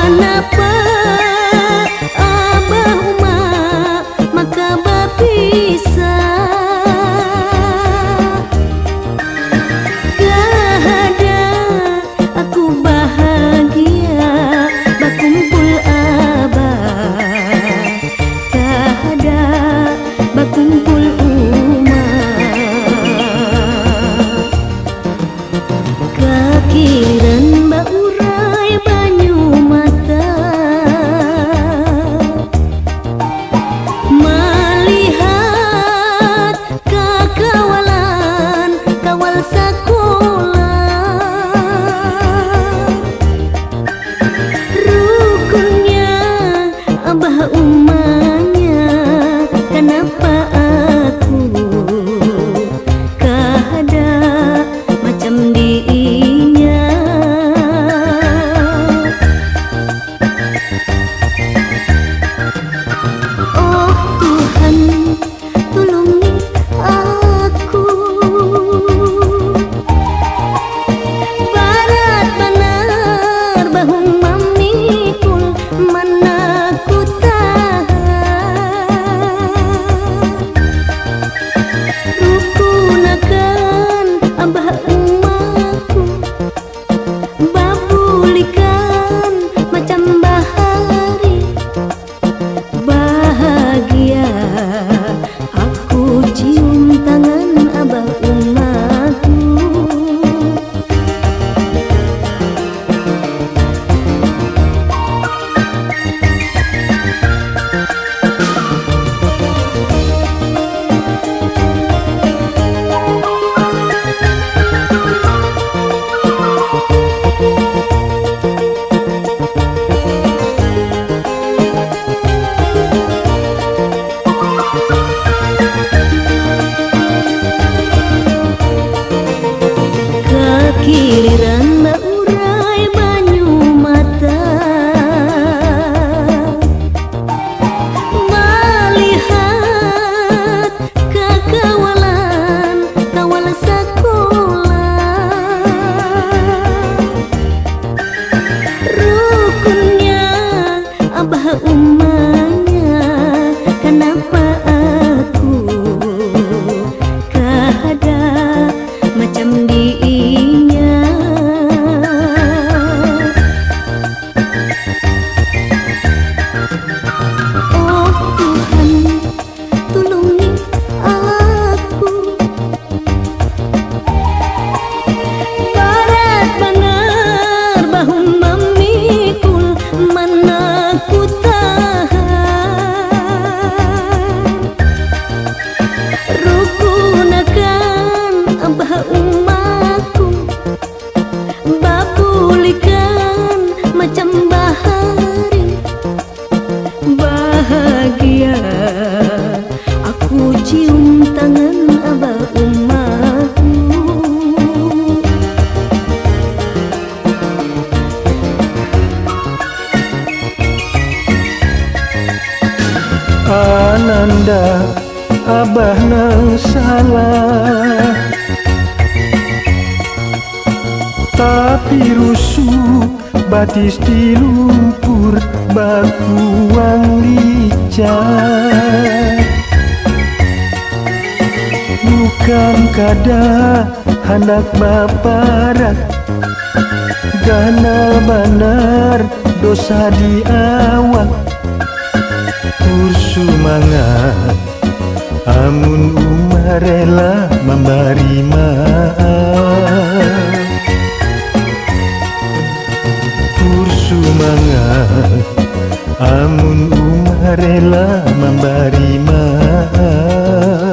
Kenapa Abah Uma maka bisa gak ada aku bahagia bakumpul Abah, gak ada bakumpul Uma. Kakiran baurai banyu mata melihat kekawalan kawal sekolah rukunnya Abah Umanya. Kenapa aku kada macam diinya? Oh Tuhan, tolongi aku. Barat banar bahu mamikul mana ku rukunakan Abah Umaku, babulikan macam bahari. Bahagia aku cium tangan Abah Umaku. Giliran baurai banyu mata melihat kekawalan kawal sekolah rukunnya Abah Umanya. Kenapa aku kada macam diinya? Oh Tuhan, tolongi aku. Barat banar bahu mamikul mana ku tahan rukunakan Abah Umaku, babulikan macam bahari. Bahagia aku cium tangan Abah Umaku. Ananda Abah nang salah, tapi rusuk batis di lumpur bakuang licak. Bukan kada hendak baparat, ganal banar dosa di awak. Kursumangat amun Uma rela memberi maaf. Kursumangat amun Uma rela memberi maaf.